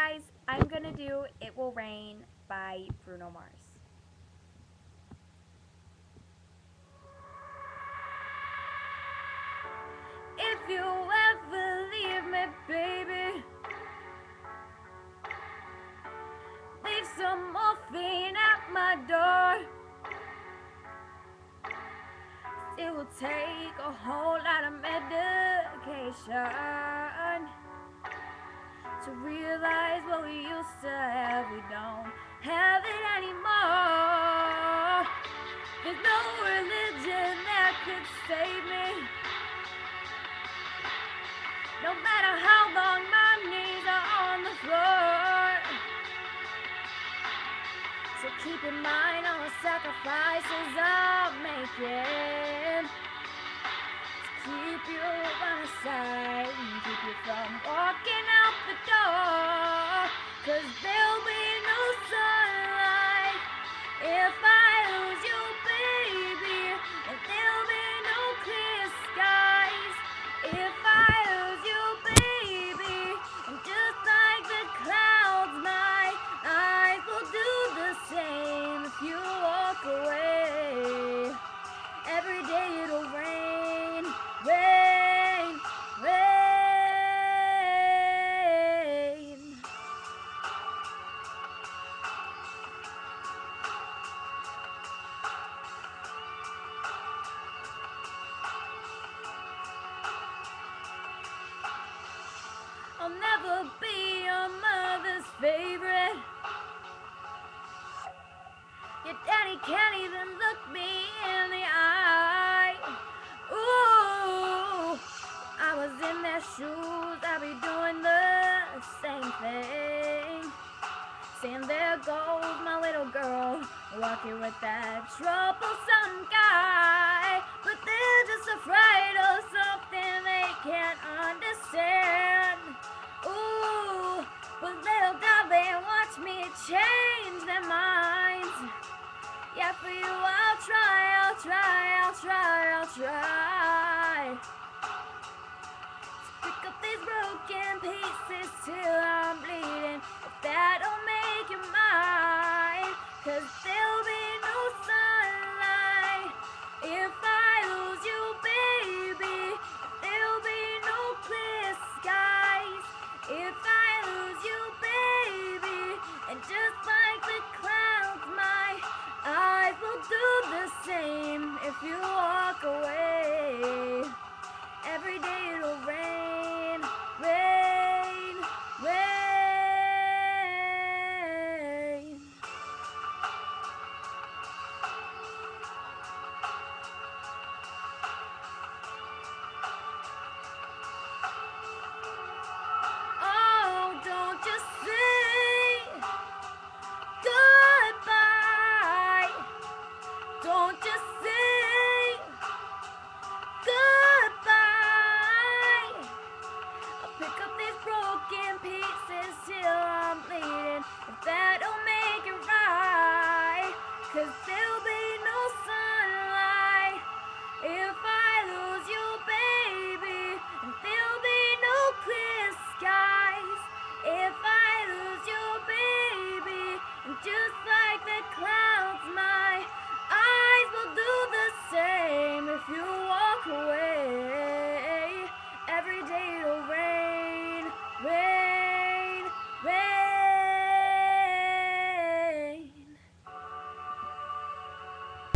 guys, I'm gonna do It Will Rain by Bruno Mars. If you ever leave me, baby, leave some morphine at my door. It will take a whole lot of medication to realize what we used to have. We don't have it anymore. There's no religion that could save me. No matter how long my knees are on the floor. So keep in mind all the sacrifices I'm making to keep you by my side and keep you from walking out the door. 'Cause there'll be no sunlight if I lose you, baby. And there'll be no clear skies if I lose you, baby. And just like the clouds, my eyes will do the same if you walk away. Every day it'll rain, rain, rain. I'll never be your mother's favorite. Your daddy can't even look me in the eye. Ooh, I was in their shoes, I'd be doing the same thing. Saying there goes my little girl, walking with that troublesome guy. But they're just afraid of something they can't understand. Ooh, but little darling, watch me change their minds. Yeah, for you I'll try, I'll try, I'll try, I'll try. Pick up these broken pieces till I'm bleeding. If that'll make you mine. 'Cause there'll be no sunlight if I lose you, baby. There'll be no clear skies if I lose you, baby. And just like the clouds, my eyes will do the same if you walk away. Every day